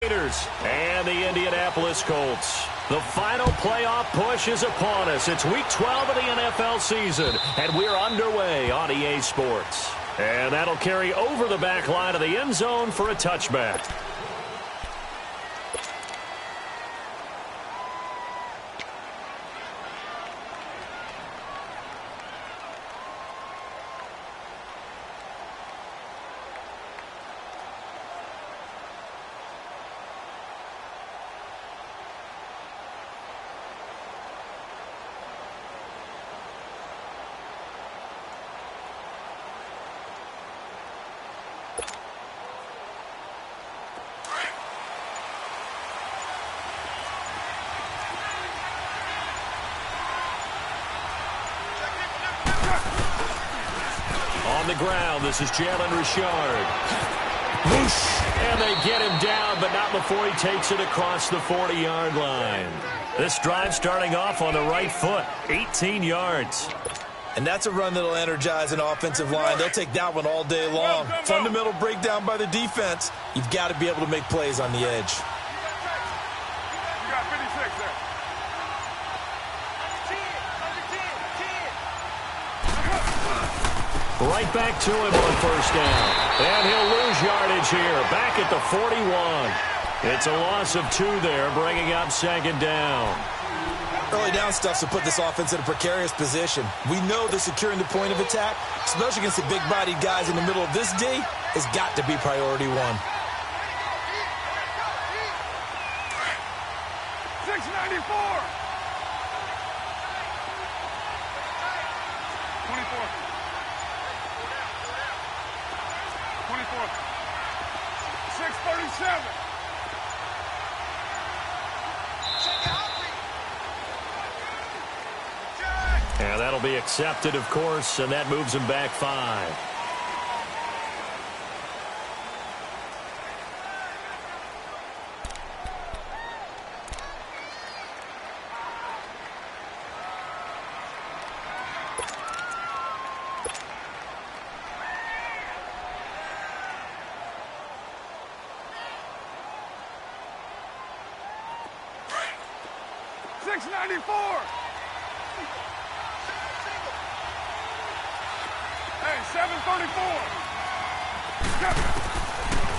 And the Indianapolis Colts. The final playoff push is upon us. It's Week 12 of the NFL season, and we're underway on EA Sports. And that'll carry over the back line of the end zone for a touchback. On the ground, this is Jalen Richard. Whoosh! And they get him down, but not before he takes it across the 40-yard line. This drive starting off on the right foot, 18 yards. And that's a run that'll energize an offensive line. They'll take that one all day long. Fundamental breakdown by the defense. You've got to be able to make plays on the edge. You got 56 there. Right back to him on first down. And he'll lose yardage here. Back at the 41. It's a loss of 2 there, bringing up second down. Early down stuff to put this offense in a precarious position. We know that securing the point of attack, especially against the big-bodied guys in the middle of this D, has got to be priority 1. 694. 24. 24. 637. And that'll be accepted, of course, and that moves him back 5.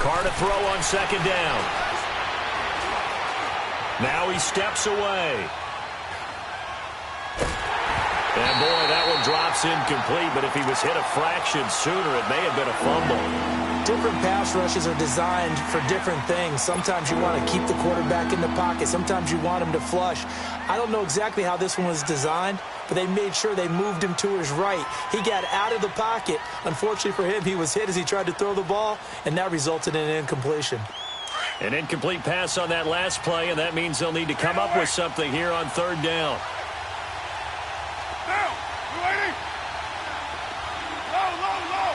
Carr to throw on second down. Now he steps away. And boy, that one drops incomplete, but if he was hit a fraction sooner, it may have been a fumble. Different pass rushes are designed for different things. Sometimes you want to keep the quarterback in the pocket. Sometimes you want him to flush. I don't know exactly how this one was designed, but they made sure they moved him to his right. He got out of the pocket. Unfortunately for him, he was hit as he tried to throw the ball, and that resulted in an incompletion. An incomplete pass on that last play, and that means they'll need to come up with something here on third down. Down, 280. Low, low, low.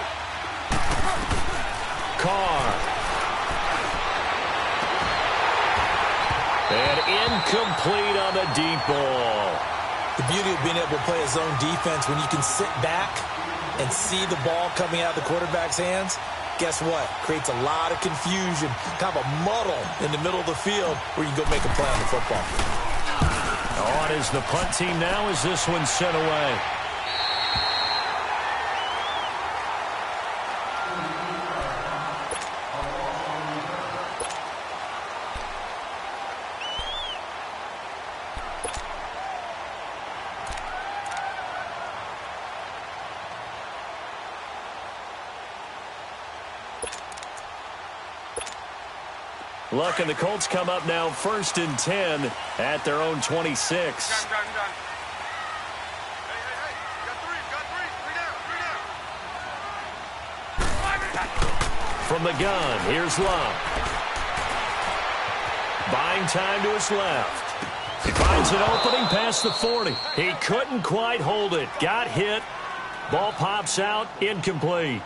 Carr. And incomplete on the deep ball. The beauty of being able to play a zone defense when you can sit back and see the ball coming out of the quarterback's hands, guess what? Creates a lot of confusion, kind of a muddle in the middle of the field where you can go make a play on the football. On is the punt team now as this one's sent away. Luck and the Colts come up now 1st and 10 at their own 26. Done. Hey. Got 3 down. From the gun, here's Luck. Buying time to his left. He finds an opening past the 40. He couldn't quite hold it. Got hit. Ball pops out. Incomplete.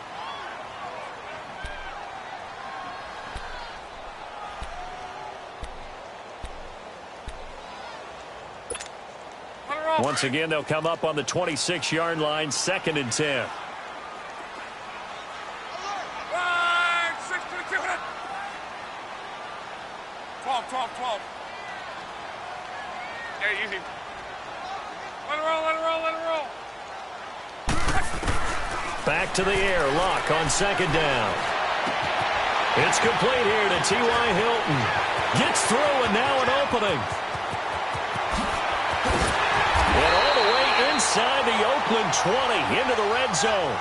Once again, they'll come up on the 26-yard line, 2nd and 10. 12. Hey, easy. Let it roll, let it roll, let it roll. Back to the air. Luck on second down. It's complete here to T.Y. Hilton. Gets through, and now an opening. And all the way inside the Oakland 20 into the red zone.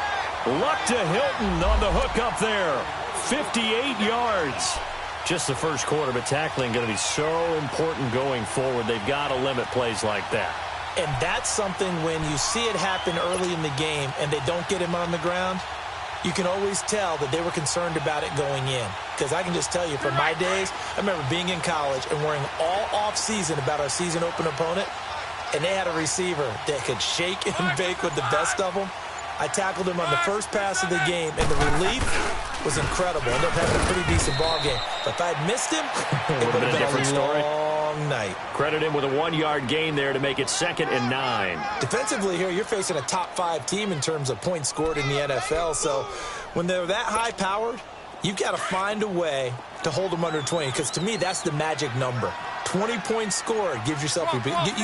Luck to Hilton on the hook up there. 58 yards. Just the first quarter, but tackling going to be so important going forward. They've got to limit plays like that. And that's something when you see it happen early in the game and they don't get him on the ground, you can always tell that they were concerned about it going in. Because I can just tell you, from my days, I remember being in college and worrying all off-season about our season open opponent, and they had a receiver that could shake and bake with the best of them. I tackled him on the first pass of the game, and the relief was incredible. Ended up having a pretty decent ball game. But if I had missed him, it would have been a different story. Long night. Credit him with a 1-yard gain there to make it 2nd and 9. Defensively here, you're facing a top-5 team in terms of points scored in the NFL. So when they're that high-powered, you've got to find a way to hold them under 20. Because to me, that's the magic number. 20 points scored gives yourself you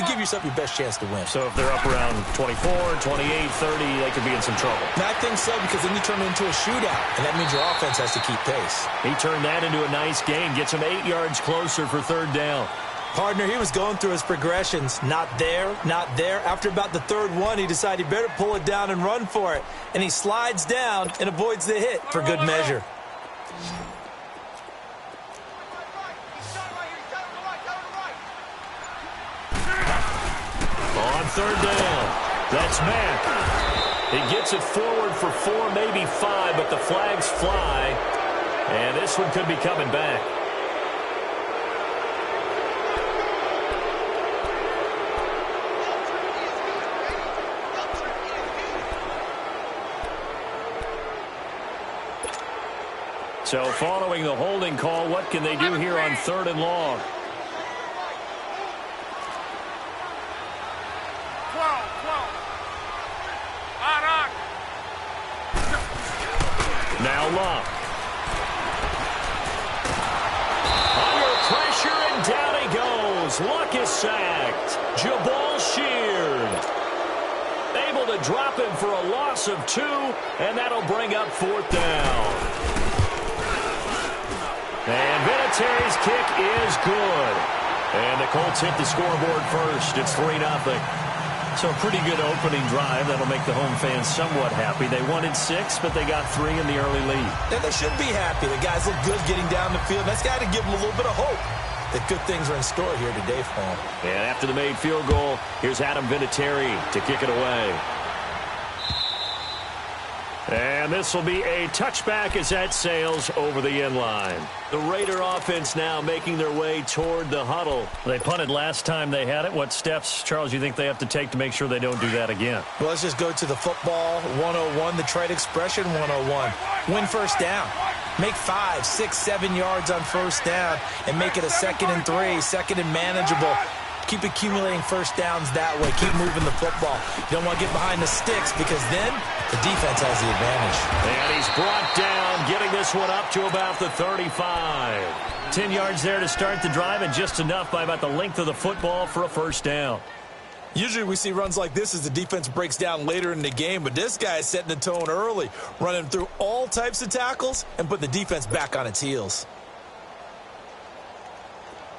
give yourself your best chance to win. So if they're up around 24, 28, 30, they could be in some trouble. And I think so, because then you turn it into a shootout, and that means your offense has to keep pace. He turned that into a nice gain, gets him 8 yards closer for 3rd down. Partner, he was going through his progressions. Not there, not there. After about the 3rd one, he decided he better pull it down and run for it. And he slides down and avoids the hit for good measure. On 3rd down, that's Mack. He gets it forward for 4, maybe 5, but the flags fly. And this one could be coming back. So following the holding call, what can they do here on 3rd and long? 12. On. Now Luck. Under pressure, and down he goes. Luck is sacked. Jabal Sheard able to drop him for a loss of 2, and that'll bring up 4th down. And Vinatieri's kick is good. And the Colts hit the scoreboard first. It's 3-0. So a pretty good opening drive. That'll make the home fans somewhat happy. They wanted 6, but they got 3 in the early lead. And they should be happy. The guys look good getting down the field. That's got to give them a little bit of hope that good things are in store here today for them. And after the made field goal, here's Adam Vinatieri to kick it away. And this will be a touchback as that sails over the end line. The Raider offense now making their way toward the huddle. They punted last time they had it. What steps, Charles, you think they have to take to make sure they don't do that again? Well, let's just go to the football 101, the trade expression 101. Win first down. Make 5, 6, 7 yards on first down and make it a 2nd and 3, 2nd and manageable. Keep accumulating first downs that way. Keep moving the football. You don't want to get behind the sticks because then the defense has the advantage. And he's brought down, getting this one up to about the 35. 10 yards there to start the drive, and just enough by about the length of the football for a first down. Usually we see runs like this as the defense breaks down later in the game, but this guy is setting the tone early, running through all types of tackles and put the defense back on its heels.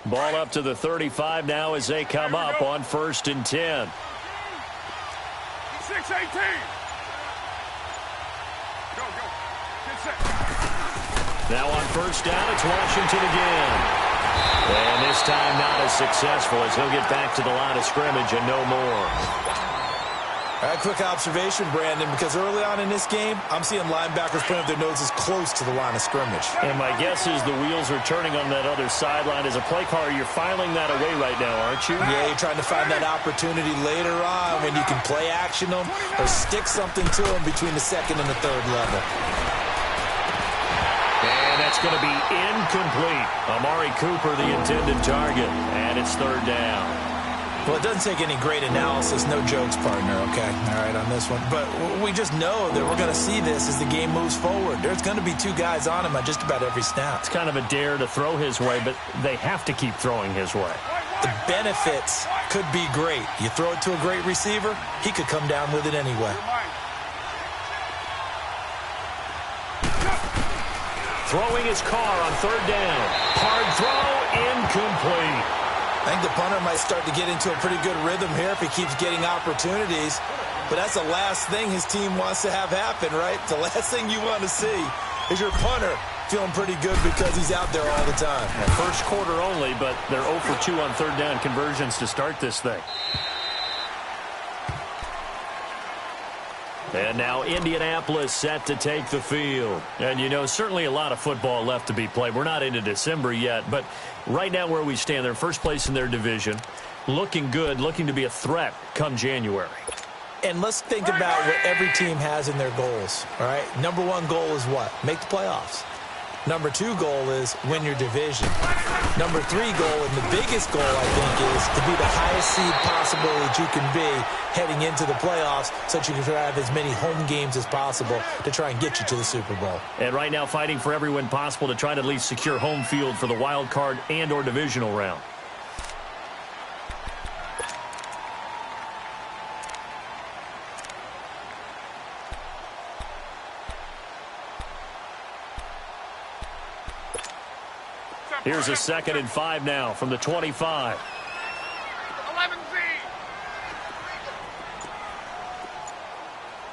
Ball up to the 35 now as they come up on 1st and 10. 6-18. Go. Get set. Now on 1st down, it's Washington again. And this time not as successful as he'll get back to the line of scrimmage and no more. All right, quick observation, Brandon, because early on in this game, I'm seeing linebackers putting up their noses close to the line of scrimmage. And my guess is the wheels are turning on that other sideline. As a play caller, you're filing that away right now, aren't you? Yeah, you're trying to find that opportunity later on when you can play action them or stick something to them between the 2nd and the 3rd level. And that's going to be incomplete. Amari Cooper, the intended target, and it's 3rd down. Well, it doesn't take any great analysis, no jokes, partner, okay? All right, on this one. But we just know that we're going to see this as the game moves forward. There's going to be two guys on him at just about every snap. It's kind of a dare to throw his way, but they have to keep throwing his way. The benefits could be great. You throw it to a great receiver, he could come down with it anyway. Throwing his car on third down. Hard throw, incomplete. I think the punter might start to get into a pretty good rhythm here if he keeps getting opportunities. But that's the last thing his team wants to have happen, right? The last thing you want to see is your punter feeling pretty good because he's out there all the time. First quarter only, but they're 0 for 2 on third down conversions to start this thing. And now Indianapolis set to take the field. And, you know, certainly a lot of football left to be played. We're not into December yet, but right now where we stand, they're first place in their division, looking good, looking to be a threat come January. And let's think about what every team has in their goals, all right? Number one goal is what? Make the playoffs. Number two goal is win your division. Number three goal, and the biggest goal, I think, is to be the highest seed possible that you can be heading into the playoffs so that you can have as many home games as possible to try and get you to the Super Bowl. And right now fighting for every win possible to try to at least secure home field for the wild card and or divisional round. Here's a 2nd and 5 now from the 25. 11Z.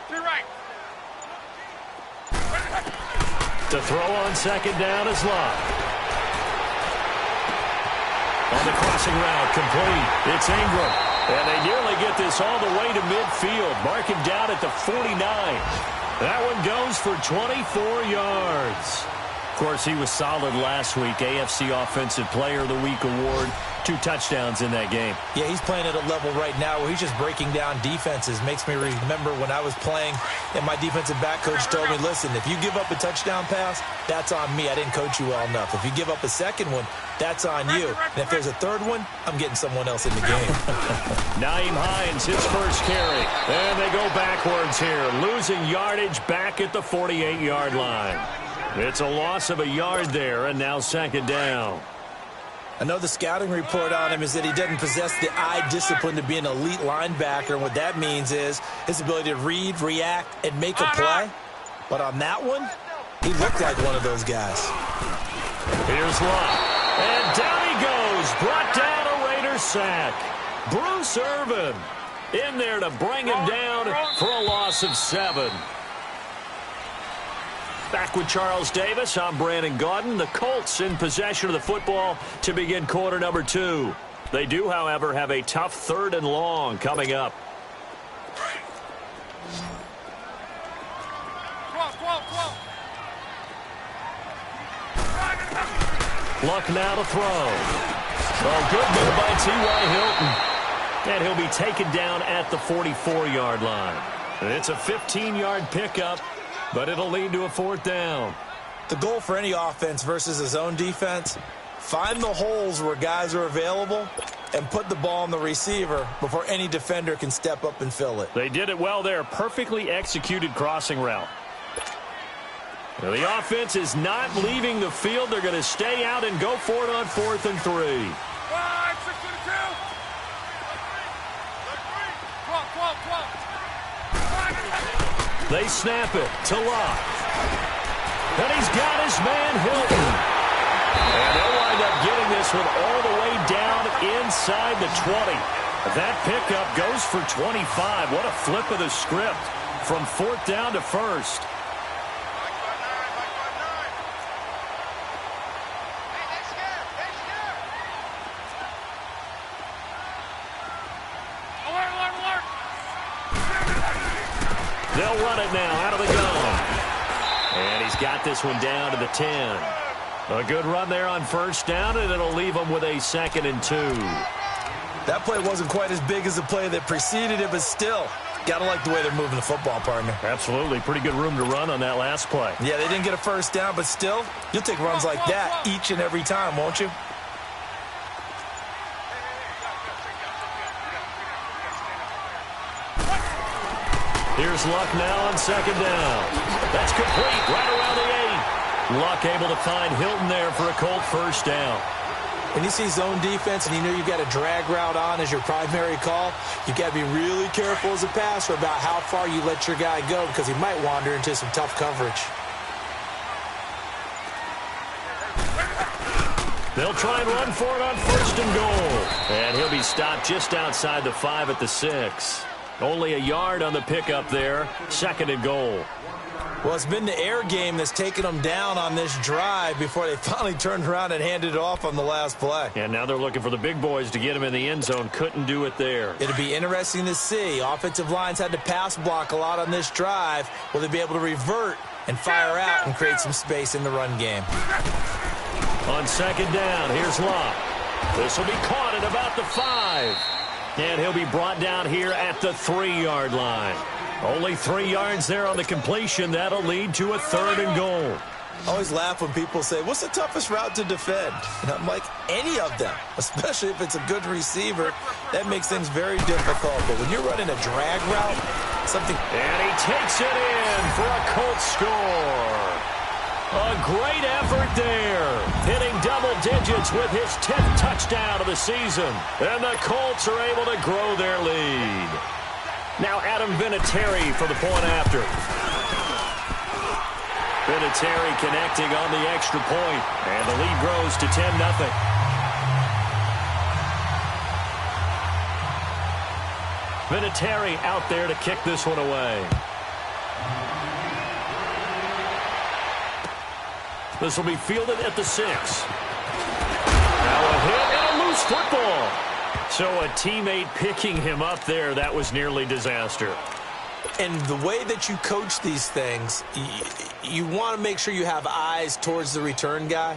To your right. To throw on 2nd down is Love. On the crossing route, complete. It's Ingram. And they nearly get this all the way to midfield. Mark him down at the 49. That one goes for 24 yards. Of course, he was solid last week. AFC Offensive Player of the Week award. 2 touchdowns in that game. Yeah, he's playing at a level right now where he's just breaking down defenses. Makes me remember when I was playing and my defensive back coach told me, listen, if you give up a touchdown pass, that's on me. I didn't coach you well enough. If you give up a second one, that's on you. And if there's a third one, I'm getting someone else in the game. Nyheim Hines, his first carry. And they go backwards here. Losing yardage back at the 48-yard line. It's a loss of a yard there, and now 2nd down. I know the scouting report on him is that he doesn't possess the eye discipline to be an elite linebacker. And what that means is his ability to read, react, and make a play. But on that one, he looked like one of those guys. Here's Love. And down he goes. Brought down a Raider sack. Bruce Irvin in there to bring him down for a loss of 7. Back with Charles Davis, I'm Brandon Gaudin. The Colts in possession of the football to begin quarter number 2. They do, however, have a tough 3rd and long coming up. Luck now to throw. Oh, good move by T.Y. Hilton. And he'll be taken down at the 44-yard line. It's a 15-yard pickup, but it'll lead to a 4th down. The goal for any offense versus his own defense, find the holes where guys are available and put the ball on the receiver before any defender can step up and fill it. They did it well there. Perfectly executed crossing route. Now, the offense is not leaving the field. They're going to stay out and go for it on 4th and 3. 5, 6, 2. 12. They snap it to Love. And he's got his man Hilton. And they'll wind up getting this one all the way down inside the 20. That pickup goes for 25. What a flip of the script from 4th down to 1st. They'll run it now out of the gun. And he's got this one down to the 10. A good run there on 1st down, and it'll leave them with a 2nd and 2. That play wasn't quite as big as the play that preceded it, but still, got to like the way they're moving the football, partner. Absolutely. Pretty good room to run on that last play. Yeah, they didn't get a 1st down, but still, you'll take runs like that each and every time, won't you? Here's Luck now on second down. That's complete right around the 8. Luck able to find Hilton there for a Colt first down. When you see zone defense and you know you've got a drag route on as your primary call, you've got to be really careful as a passer about how far you let your guy go because he might wander into some tough coverage. They'll try and run for it on first and goal. And he'll be stopped just outside the 5 at the 6. Only a yard on the pickup there. Second and goal. Well, it's been the air game that's taken them down on this drive before they finally turned around and handed it off on the last play. And now they're looking for the big boys to get him in the end zone. Couldn't do it there. It'll be interesting to see. Offensive lines had to pass block a lot on this drive. Will they be able to revert and fire out and create some space in the run game? On second down, here's Luck. This will be caught at about the 5. And he'll be brought down here at the 3-yard line. Only 3 yards there on the completion. That'll lead to a third and goal. I always laugh when people say, what's the toughest route to defend? And I'm like, any of them, especially if it's a good receiver. That makes things very difficult. But when you're running a drag route, something... And he takes it in for a Colts score. A great effort there, hitting double digits with his 10th touchdown of the season. And the Colts are able to grow their lead. Now Adam Vinatieri for the point after. Vinatieri connecting on the extra point, and the lead grows to 10-0. Vinatieri out there to kick this one away. This will be fielded at the 6. Now a hit and a loose football. So a teammate picking him up there, that was nearly disaster. And the way that you coach these things, you want to make sure you have eyes towards the return guy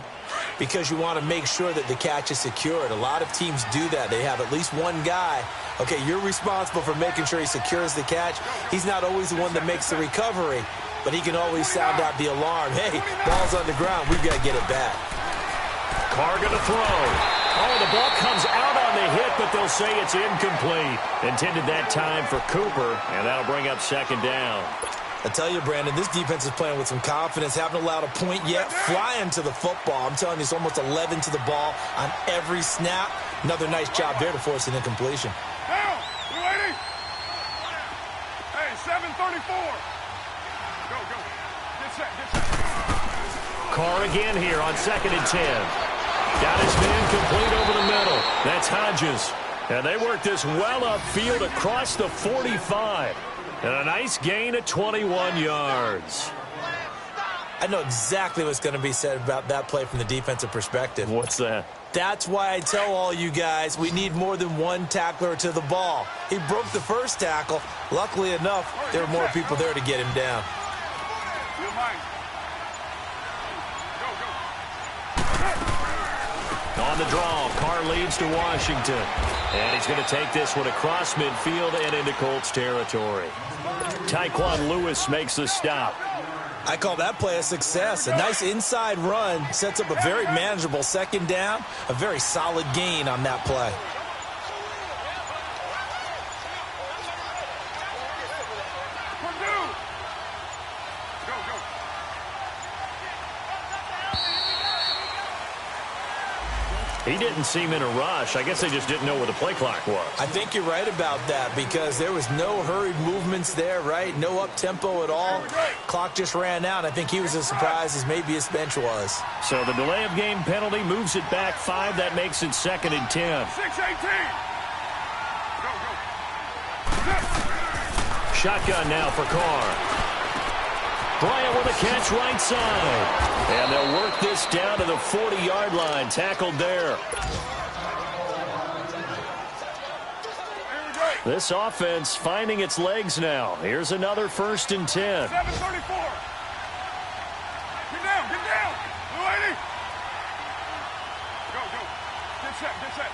because you want to make sure that the catch is secured. A lot of teams do that. They have at least one guy. Okay, you're responsible for making sure he secures the catch. He's not always the one that makes the recovery, but he can always sound out the alarm. Hey, ball's on the ground. We've got to get it back. Carr going to throw. Oh, the ball comes out on the hit, but they'll say it's incomplete. Intended that time for Cooper, and that'll bring up second down. I tell you, Brandon, this defense is playing with some confidence. Haven't allowed a point yet. Flying to the football. I'm telling you, it's almost 11 to the ball on every snap. Another nice job there to force an incompletion. Down! You ready? Hey, 7:34. Go, go. Get set, get set. Carr again here on second and 10. Got his man complete over the middle. That's Hodges. And they work this well upfield across the 45. And a nice gain of 21 yards. I know exactly what's going to be said about that play from the defensive perspective. What's that? That's why I tell all you guys we need more than one tackler to the ball. He broke the first tackle. Luckily enough, there were more people there to get him down. On the draw, Carr leads to Washington. And he's going to take this one across midfield and into Colts territory. Tyquan Lewis makes the stop. I call that play a success. A nice inside run sets up a very manageable second down. A very solid gain on that play. He didn't seem in a rush. I guess they just didn't know where the play clock was. I think you're right about that because there was no hurried movements there, right? No up-tempo at all. Clock just ran out. I think he was as surprised as maybe his bench was. So the delay of game penalty moves it back 5. That makes it second and 10. 6-18. Go, go. Shotgun now for Carr. Bryant with a catch right side. And they'll work this down to the 40-yard line. Tackled there. This offense finding its legs now. Here's another first and 10. 7:34. Get down, get down. Blue lady. Go, go. Get set, get set.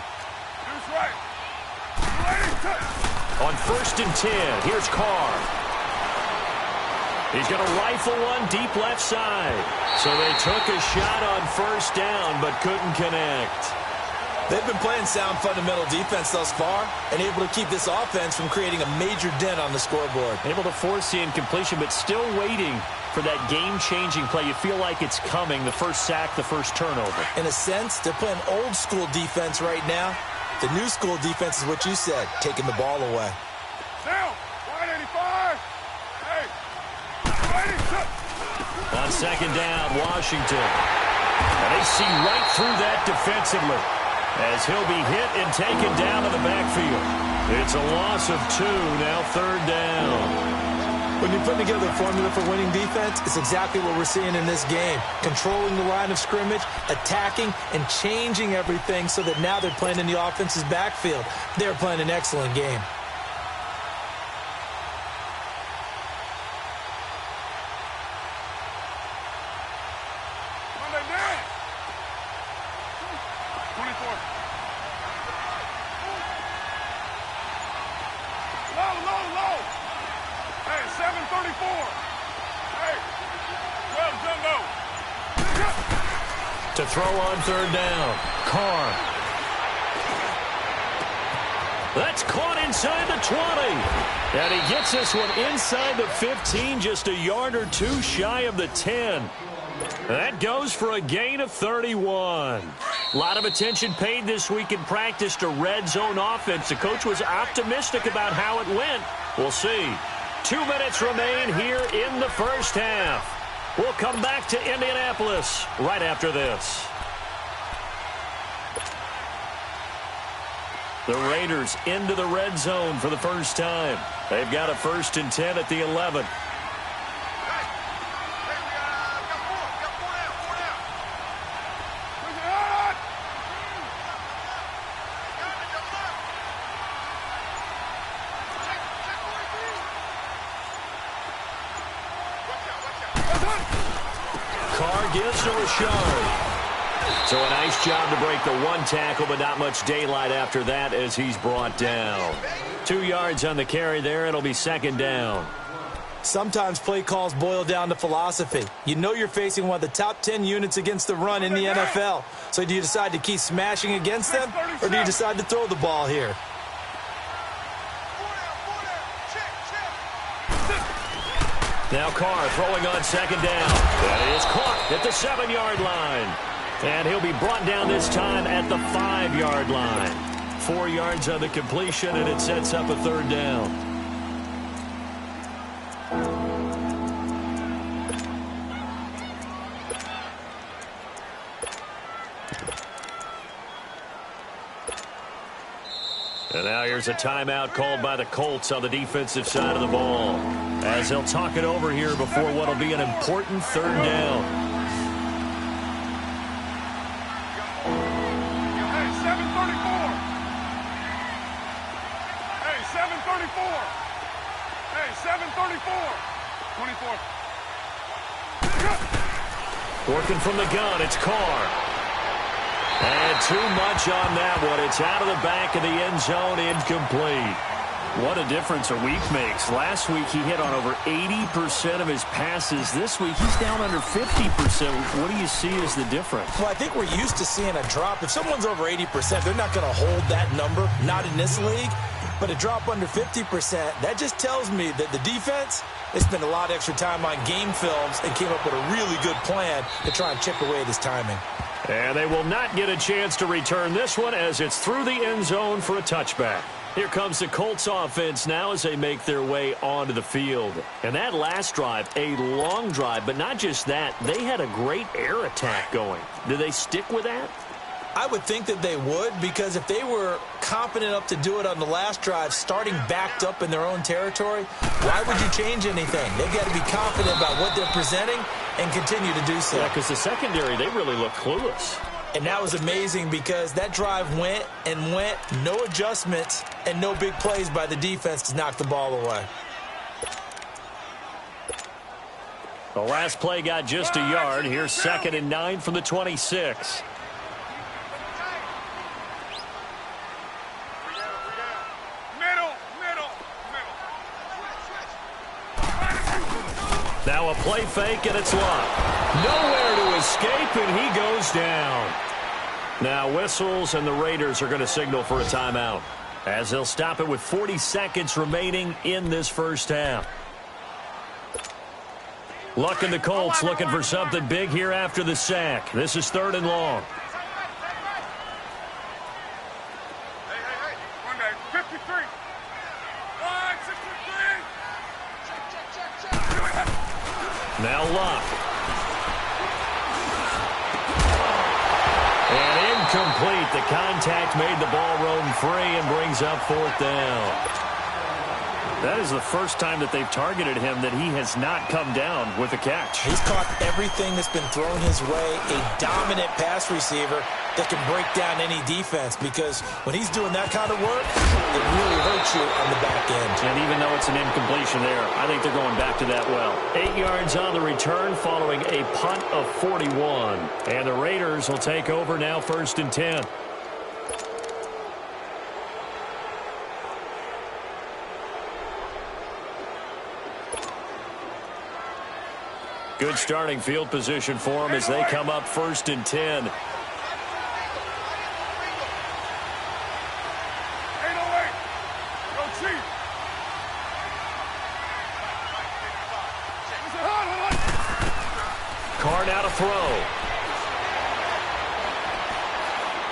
Deuce right. Blue lady, touch. On first and 10, here's Carr. He's going to rifle one deep left side. So they took a shot on first down, but couldn't connect. They've been playing sound fundamental defense thus far and able to keep this offense from creating a major dent on the scoreboard. Able to force the incompletion, but still waiting for that game-changing play. You feel like it's coming, the first sack, the first turnover. In a sense, they're playing old-school defense right now. The new-school defense is what you said, taking the ball away. Down, 185. Hey, ready, set. On second down, Washington. And they see right through that defensively as he'll be hit and taken down to the backfield. It's a loss of 2, now third down. When you put together a formula for winning defense, it's exactly what we're seeing in this game. Controlling the line of scrimmage, attacking, and changing everything so that now they're playing in the offense's backfield. They're playing an excellent game. Monday down. 24. Low. Hey, 734. Hey, 12 jumbo. To throw on third down, Carr. That's caught inside the 20. And he gets this one inside the 15, just a yard or two shy of the 10. That goes for a gain of 31. A lot of attention paid this week in practice to red zone offense. The coach was optimistic about how it went. We'll see. 2 minutes remain here in the first half. We'll come back to Indianapolis right after this. The Raiders into the red zone for the first time. They've got a 1st and 10 at the 11. Carr gives to Rashard. So a nice job to break the one tackle, but not much daylight after that as he's brought down. 2 yards on the carry there. It'll be second down. Sometimes play calls boil down to philosophy. You know you're facing one of the top 10 units against the run in the NFL. So do you decide to keep smashing against them, or do you decide to throw the ball here? Now Carr throwing on second down. That is caught at the 7-yard line. And he'll be brought down this time at the 5-yard line. 4 yards on the completion, and it sets up a third down. And now here's a timeout called by the Colts on the defensive side of the ball, as they'll talk it over here before what will be an important third down. Hey, 734. Hey, 734. Hey, 734. 24. Working from the gun, it's Carr. And too much on that one. It's out of the back of the end zone, incomplete. What a difference a week makes. Last week he hit on over 80% of his passes. This week he's down under 50%. What do you see as the difference? Well, I think we're used to seeing a drop. If someone's over 80%, they're not going to hold that number, not in this league. But a drop under 50%, that just tells me that the defense, they spent a lot of extra time on game films and came up with a really good plan to try and chip away at his timing. And they will not get a chance to return this one as it's through the end zone for a touchback. Here comes the Colts offense now as they make their way onto the field. And that last drive, a long drive, but not just that. They had a great air attack going. Do they stick with that? I would think that they would, because if they were confident enough to do it on the last drive, starting backed up in their own territory, why would you change anything? They've got to be confident about what they're presenting and continue to do so. Yeah, because the secondary, they really look clueless. And that was amazing because that drive went and went, no adjustments and no big plays by the defense to knock the ball away. The last play got just a yard. Here's 2nd and 9 from the 26. Now a play fake, and it's locked. Nowhere to escape, and he goes down. Now whistles, and the Raiders are going to signal for a timeout, as they'll stop it with 40 seconds remaining in this first half. Luck and the Colts looking for something big here after the sack. This is 3rd and long. Hey. 53. 63. Now Luck. And incomplete. The contact made the ball roam free and brings up 4th down. That is the first time that they've targeted him that he has not come down with a catch. He's caught everything that's been thrown his way. A dominant pass receiver that can break down any defense, because when he's doing that kind of work, it really hurts you on the back end. And even though it's an incompletion there, I think they're going back to that well. 8 yards on the return following a punt of 41. And the Raiders will take over now, 1st and 10. Good starting field position for them as they come up 1st and 10. 808. Go Chief. Carr now to throw.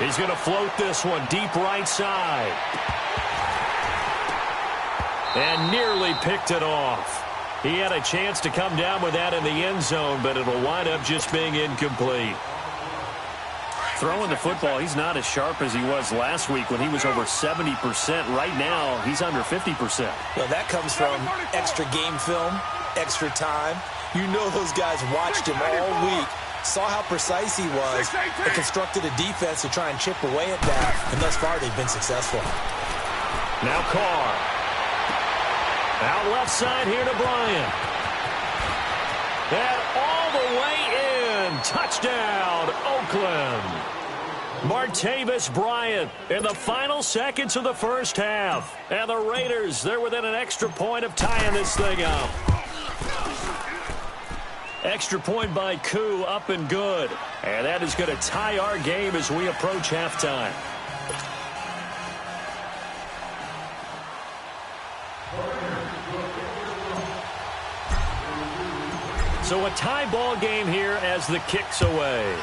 He's going to float this one deep right side. And nearly picked it off. He had a chance to come down with that in the end zone, but it'll wind up just being incomplete. Throwing the football, he's not as sharp as he was last week when he was over 70%. Right now, he's under 50%. Well, that comes from extra game film, extra time. You know those guys watched him all week, saw how precise he was, and constructed a defense to try and chip away at that. And thus far, they've been successful. Now Carr. Out left side here to Bryant. And all the way in. Touchdown, Oakland. Martavis Bryant in the final seconds of the first half. And the Raiders, they're within an extra point of tying this thing up. Extra point by Koo, up and good. And that is going to tie our game as we approach halftime. So a tie ball game here as the kick's away.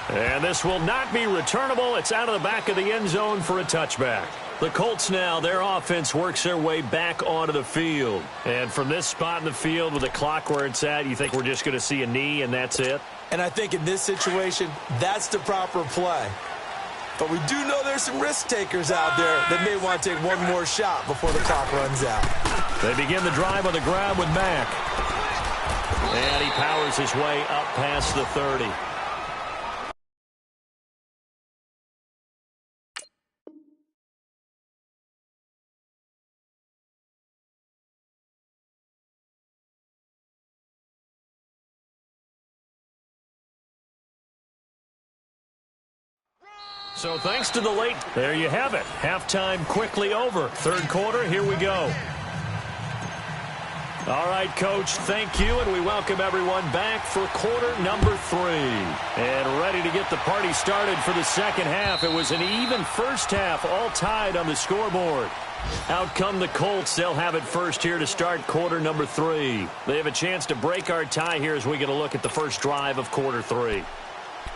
And this will not be returnable. It's out of the back of the end zone for a touchback. The Colts now, their offense works their way back onto the field. And from this spot in the field with the clock where it's at, you think we're just going to see a knee and that's it? And I think in this situation, that's the proper play. But we do know there's some risk takers out there that may want to take one more shot before the clock runs out. They begin the drive on the ground with Mack. And he powers his way up past the 30. So thanks to the late, there you have it. Halftime quickly over. Third quarter, here we go. All right, Coach, thank you, and we welcome everyone back for quarter number 3. And ready to get the party started for the second half. It was an even first half, all tied on the scoreboard. Out come the Colts. They'll have it first here to start quarter number 3. They have a chance to break our tie here as we get a look at the first drive of quarter 3.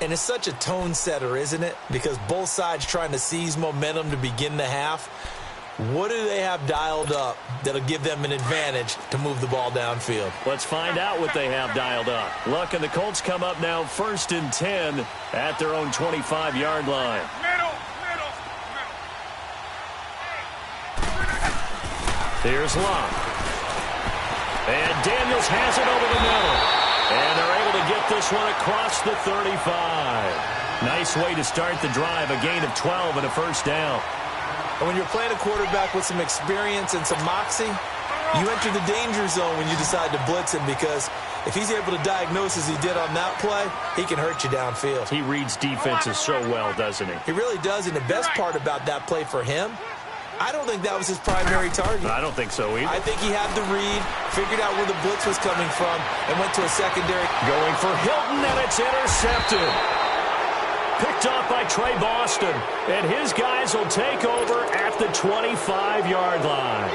And it's such a tone setter, isn't it? Because both sides trying to seize momentum to begin the half. What do they have dialed up that'll give them an advantage to move the ball downfield? Let's find out what they have dialed up. Luck and the Colts come up now 1st and 10 at their own 25-yard line. Middle. Here's Luck. And Daniels has it over the middle. And they're able to get this one across the 35. Nice way to start the drive, a gain of 12 and a first down. And when you're playing a quarterback with some experience and some moxie, you enter the danger zone when you decide to blitz him, because if he's able to diagnose as he did on that play, he can hurt you downfield. He reads defenses so well, doesn't he? He really does, and the best part about that play for him I don't think that was his primary target. I don't think so either. I think he had the read, figured out where the blitz was coming from, and went to a secondary. Going for Hilton, and it's intercepted. Picked off by Trey Boston, and his guys will take over at the 25-yard line.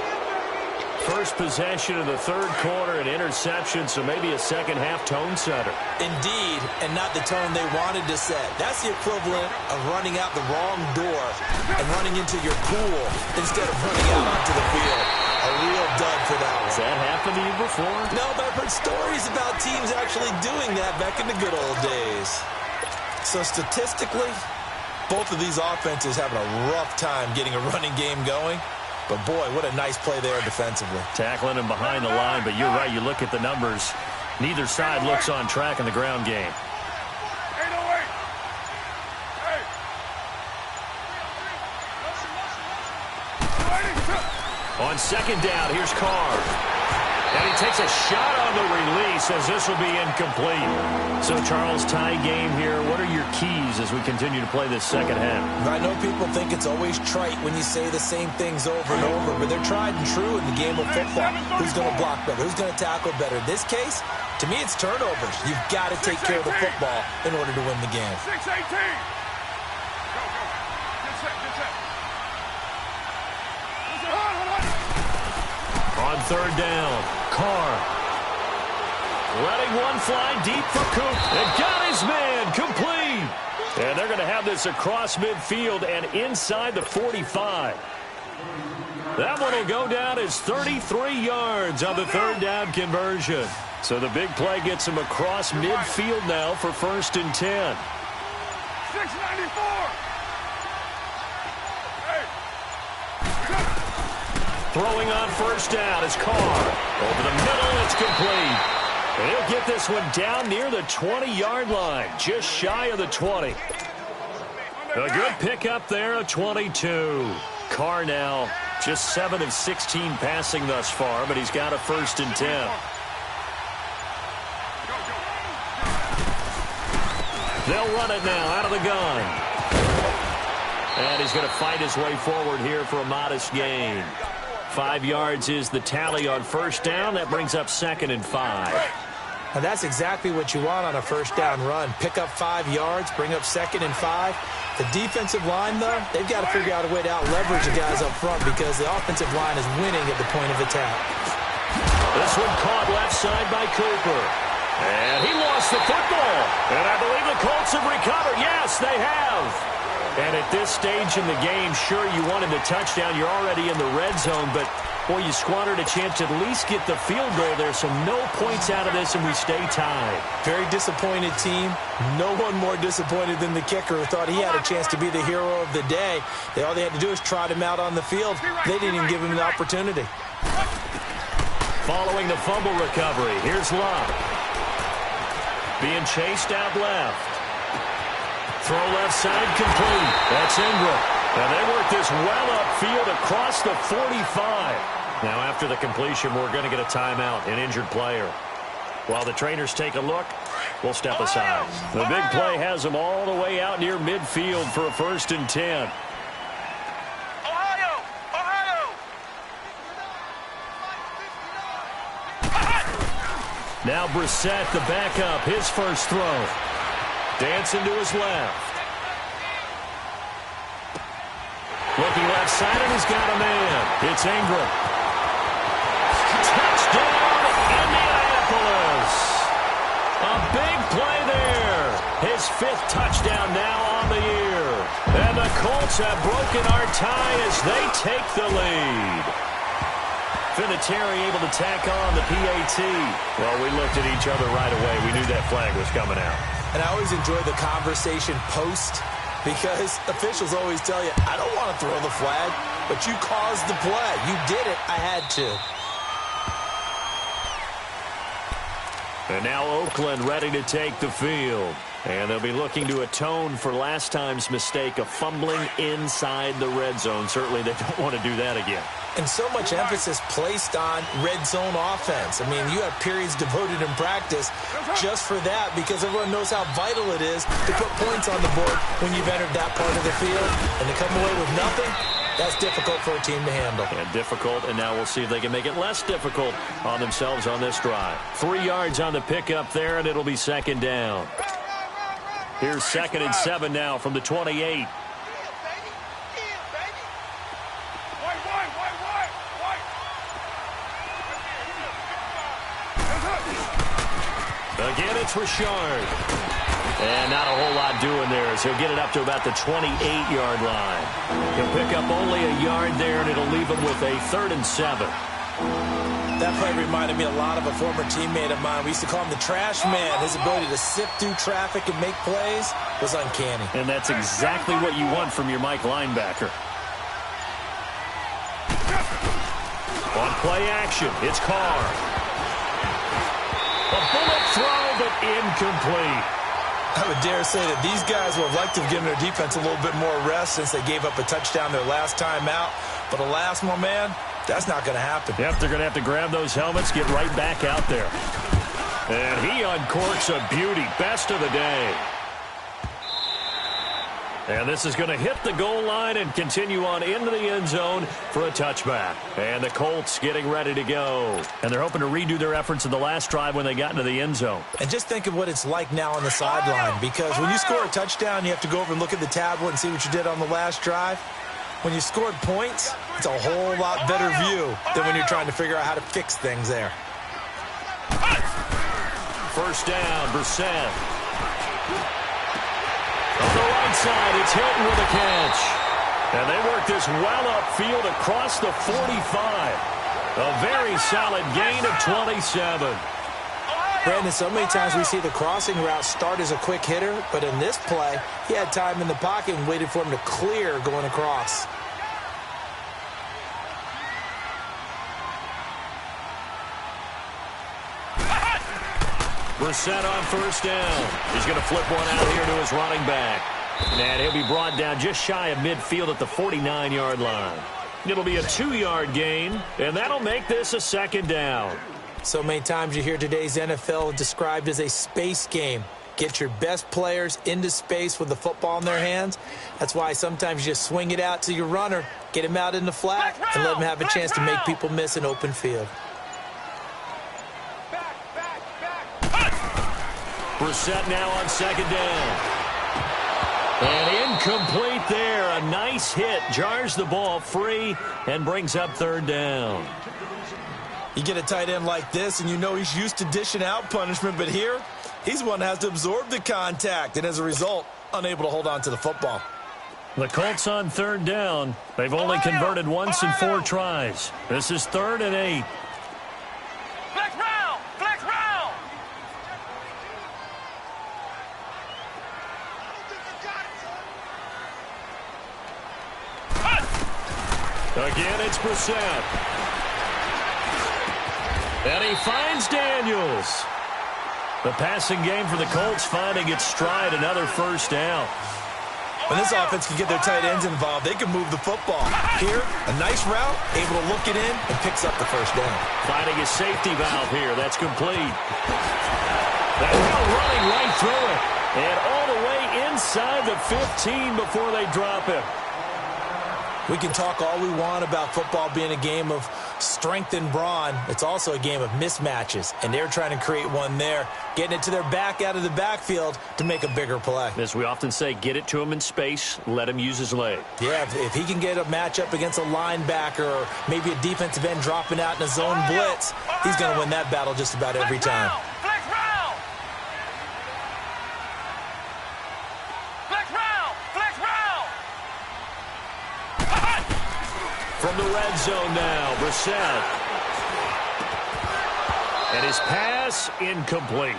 First possession of the third quarter, an interception, so maybe a second-half tone setter. Indeed, and not the tone they wanted to set. That's the equivalent of running out the wrong door and running into your pool instead of running out onto the field. A real dud for that one. Has that happened to you before? No, but I've heard stories about teams actually doing that back in the good old days. So statistically, both of these offenses having a rough time getting a running game going. But, boy, what a nice play there defensively. Tackling him behind the line, but you're right. You look at the numbers. Neither side looks on track in the ground game. 808. Hey. On second down, here's Carr. And he takes a shot on the release as this will be incomplete. So, Charles, tie game here. What are your keys as we continue to play this second half? I know people think it's always trite when you say the same things over and over, but they're tried and true in the game of football. Who's going to block better? Who's going to tackle better? In this case, to me, it's turnovers. You've got to take care of the football in order to win the game. 6-18. Go, go. Get set, get set. On third down, Carr. Letting one fly deep for Coop. And got his man complete. And they're going to have this across midfield and inside the 45. That one will go down as 33 yards on the third down conversion. So the big play gets him across midfield now for 1st and 10. 694. Hey. Throwing on first down is Carr. Over the middle, it's complete. And he'll get this one down near the 20-yard line, just shy of the 20. A good pickup there, a 22. Carr now just 7 of 16 passing thus far, but he's got a 1st and 10. They'll run it now out of the gun. And he's going to fight his way forward here for a modest gain. 5 yards is the tally on first down. That brings up 2nd and 5. Now that's exactly what you want on a first down run. Pick up 5 yards, bring up 2nd and 5. The defensive line, though, they've got to figure out a way to out-leverage the guys up front because the offensive line is winning at the point of attack. This one caught left side by Cooper. And he lost the football. And I believe the Colts have recovered. Yes, they have. And at this stage in the game, sure, you wanted the touchdown. You're already in the red zone, but, boy, you squandered a chance to at least get the field goal there, so no points out of this, and we stay tied. Very disappointed team. No one more disappointed than the kicker who thought he had a chance to be the hero of the day. All they had to do was trot him out on the field. They didn't even give him the opportunity. Following the fumble recovery, here's Love. Being chased out left. Throw left side complete. That's Ingram. And they work this well upfield across the 45. Now after the completion, we're going to get a timeout, an injured player. While the trainers take a look, we'll step aside. The big play has them all the way out near midfield for a 1st and 10. Now Brissett, the backup, his first throw. Dancing to his left. Looking left side, and he's got a man. It's Ingram. Touchdown, Indianapolis. A big play there. His 5th touchdown now on the year. And the Colts have broken our tie as they take the lead. Vinatieri able to tack on the PAT. Well, we looked at each other right away. We knew that flag was coming out. And I always enjoy the conversation post because officials always tell you, I don't want to throw the flag, but you caused the play. You did it. I had to. And now Oakland ready to take the field. And they'll be looking to atone for last time's mistake of fumbling inside the red zone. Certainly they don't want to do that again. And so much emphasis placed on red zone offense. I mean, you have periods devoted in practice just for that because everyone knows how vital it is to put points on the board when you've entered that part of the field. And to come away with nothing, That's difficult for a team to handle. And difficult, and now we'll see if they can make it less difficult on themselves on this drive. 3 yards on the pickup there, and it'll be second down. Here's 2nd and 7 now from the 28. Again, it's Richard. And not a whole lot doing there as he'll get it up to about the 28-yard line. He'll pick up only a yard there, and it'll leave him with a 3rd and 7. That play reminded me a lot of a former teammate of mine. We used to call him the trash man. His ability to sift through traffic and make plays was uncanny. And that's exactly what you want from your Mike linebacker. On play action, it's Carr. A bullet throw, but incomplete. I would dare say that these guys would have liked to have given their defense a little bit more rest since they gave up a touchdown their last time out. But alas, my man, that's not going to happen. Yep, they're going to have to grab those helmets, get right back out there. And he uncorks a beauty. Best of the day. And this is going to hit the goal line and continue on into the end zone for a touchback. And the Colts getting ready to go. And they're hoping to redo their efforts in the last drive when they got into the end zone. And just think of what it's like now on the sideline, because when you score a touchdown, you have to go over and look at the tablet and see what you did on the last drive. When you scored points, it's a whole lot better view than when you're trying to figure out how to fix things there. First down, Brissett. On the right side, it's Hilton with a catch. And they work this well upfield across the 45. A very solid gain of 27. Brandon, so many times we see the crossing route start as a quick hitter, but in this play, he had time in the pocket and waited for him to clear going across. Brissett on first down. He's going to flip one out here to his running back. And he'll be brought down just shy of midfield at the 49-yard line. It'll be a 2-yard gain, and that'll make this a second down. So many times you hear today's NFL described as a space game. Get your best players into space with the football in their hands. That's why sometimes you just swing it out to your runner, get him out in the flat, and let him have a chance to make people miss an open field. Brissett now on second down. And incomplete there. A nice hit. Jars the ball free and brings up third down. You get a tight end like this, and you know he's used to dishing out punishment, but here, he's the one that has to absorb the contact, and as a result, unable to hold on to the football. The Colts on third down. They've only converted once in 4 tries. This is 3rd and 8. Flex round! Flex round! Again, it's Brissett. And he finds Daniels. The passing game for the Colts finding its stride, another first down. When this offense can get their tight ends involved, they can move the football. Here, a nice route, able to look it in, and picks up the first down. Finding his safety valve here. That's complete. That ball running right through it. And all the way inside the 15 before they drop him. We can talk all we want about football being a game of strength and brawn. It's also a game of mismatches, and they're trying to create one there, getting it to their back out of the backfield to make a bigger play. As we often say, get it to him in space, let him use his leg. Yeah, if he can get a matchup against a linebacker or maybe a defensive end dropping out in a zone blitz, he's going to win that battle just about every time. From the red zone now, Brissett. And his pass incomplete.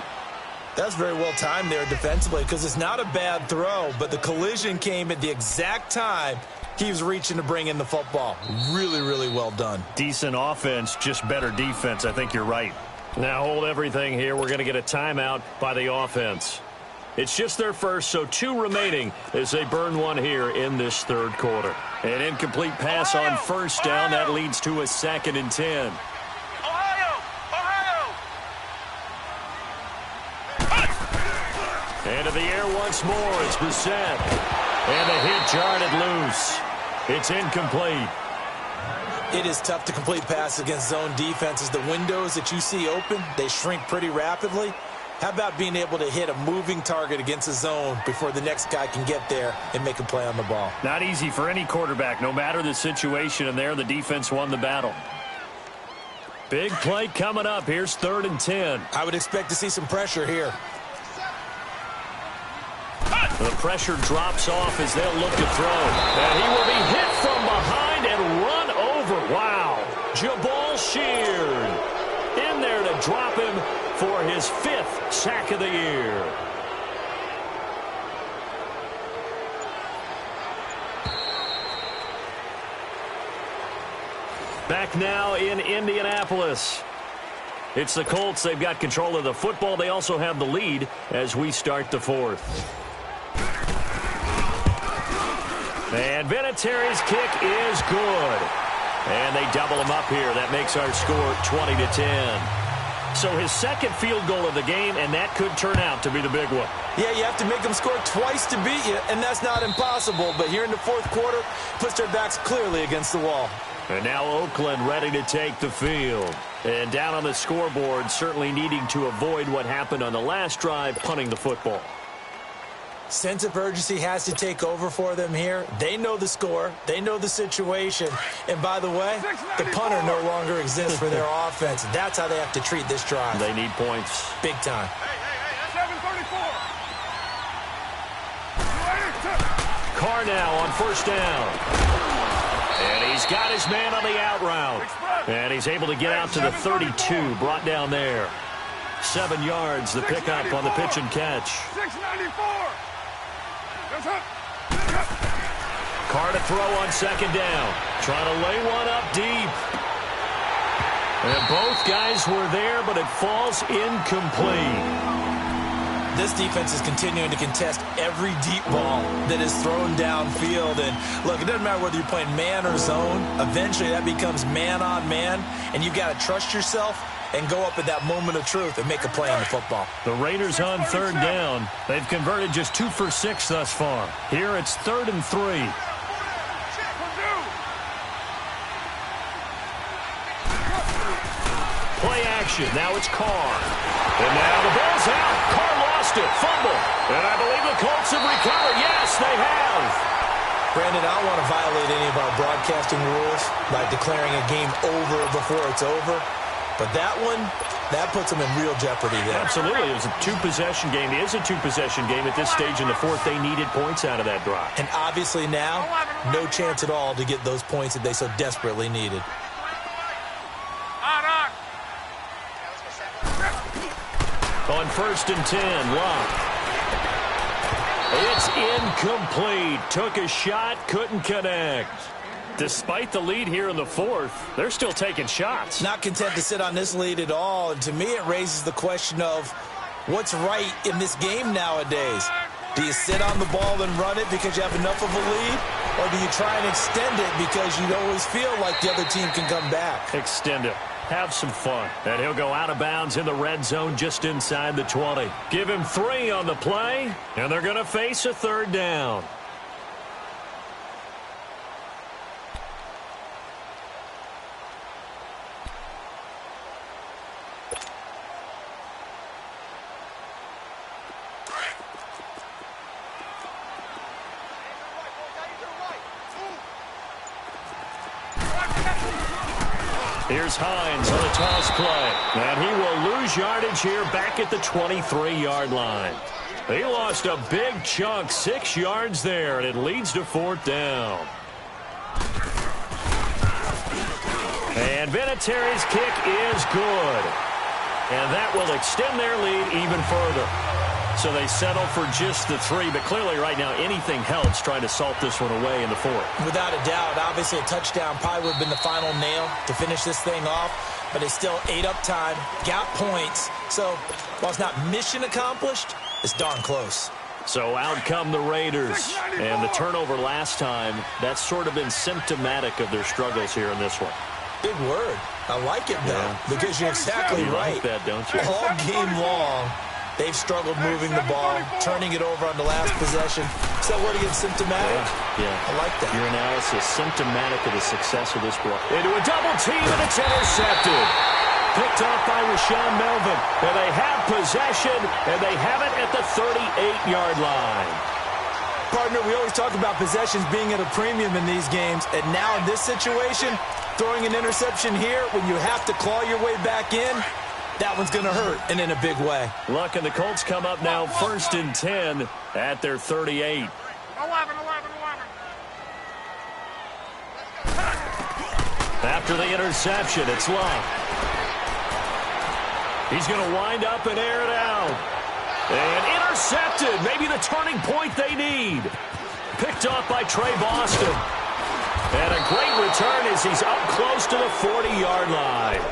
That's very well timed there defensively because it's not a bad throw, but the collision came at the exact time he was reaching to bring in the football. Really, really well done. Decent offense, just better defense. I think you're right. Now hold everything here. We're going to get a timeout by the offense. It's just their first, so 2 remaining as they burn one here in this third quarter. An incomplete pass on first down. That leads to a 2nd and 10. And to the air once more, it's Brissett. And the hit jarred it loose. It's incomplete. It is tough to complete passes against zone defenses. The windows that you see open, they shrink pretty rapidly. How about being able to hit a moving target against a zone before the next guy can get there and make a play on the ball? Not easy for any quarterback, no matter the situation, and there the defense won the battle. Big play coming up. Here's 3rd and 10. I would expect to see some pressure here. The pressure drops off as they'll look to throw. And he will be hit from behind and run over. Wow. Jabal Sheard in there to drop him for his 5th sack of the year. Back now in Indianapolis. It's the Colts. They've got control of the football. They also have the lead as we start the 4th. And Vinatieri's kick is good. And they double him up here. That makes our score 20-10. So his 2nd field goal of the game, and that could turn out to be the big one. Yeah, you have to make them score twice to beat you, and that's not impossible. But here in the 4th quarter, puts their backs clearly against the wall. And now Oakland ready to take the field. And down on the scoreboard, certainly needing to avoid what happened on the last drive, punting the football. Sense of urgency has to take over for them here. They know the score. They know the situation. And by the way, the punter no longer exists for their offense. That's how they have to treat this drive. They need points. Big time. 7:34. Carr now on 1st down. And he's got his man on the out route. And he's able to get out to the 32, brought down there. 7 yards, the pickup on the pitch and catch. 694. Carr to throw on 2nd down. Trying to lay one up deep. And both guys were there, but it falls incomplete. This defense is continuing to contest every deep ball that is thrown downfield. And look, it doesn't matter whether you're playing man or zone. Eventually that becomes man on man, and you've got to trust yourself and go up at that moment of truth and make a play on the football. The Raiders on 3rd down. They've converted just 2 for 6 thus far. Here it's 3rd and 3. Play action. Now it's Carr. And now the ball's out. Carr lost it. Fumble. And I believe the Colts have recovered. Yes, they have. Brandon, I don't want to violate any of our broadcasting rules by declaring a game over before it's over. But that one, that puts them in real jeopardy there. Absolutely. It was a 2-possession game. It is a 2-possession game at this stage in the 4th. They needed points out of that drive. And obviously now, no chance at all to get those points that they so desperately needed. On 1st and 10, Locke. It's incomplete. Took a shot, couldn't connect. Despite the lead here in the 4th, they're still taking shots. Not content to sit on this lead at all. And to me, it raises the question of what's right in this game nowadays. Do you sit on the ball and run it because you have enough of a lead? Or do you try and extend it because you always feel like the other team can come back? Extend it. Have some fun. And he'll go out of bounds in the red zone just inside the 20. Give him 3 on the play, and they're going to face a 3rd down. Here's Hines on a toss play. And he will lose yardage here back at the 23-yard line. He lost a big chunk, 6 yards there, and it leads to 4th down. And Vinatieri's kick is good. And that will extend their lead even further. So they settle for just the 3, but clearly right now anything helps trying to salt this one away in the 4th. Without a doubt, obviously a touchdown probably would have been the final nail to finish this thing off, but it's still ate up time, got points. So while it's not mission accomplished, it's darn close. So out come the Raiders, and the turnover last time, that's sort of been symptomatic of their struggles here in this one. Big word. I like it, though, because you're exactly right. Like that, don't you? All game long, they've struggled moving the ball, turning it over on the last possession. So that word again, symptomatic? Yeah. I like that. Your analysis, symptomatic of the success of this block. Into a double team, and it's intercepted. Picked off by Rashawn Melvin. And they have possession, and they have it at the 38-yard line. Partner, we always talk about possessions being at a premium in these games, and now in this situation, throwing an interception here when you have to claw your way back in, that one's going to hurt, and in a big way. Luck and the Colts come up now 1st and 10 at their 38. 11. After the interception, it's Luck. He's going to wind up and air it out. And intercepted. Maybe the turning point they need. Picked off by Trey Boston. And a great return as he's up close to the 40-yard line.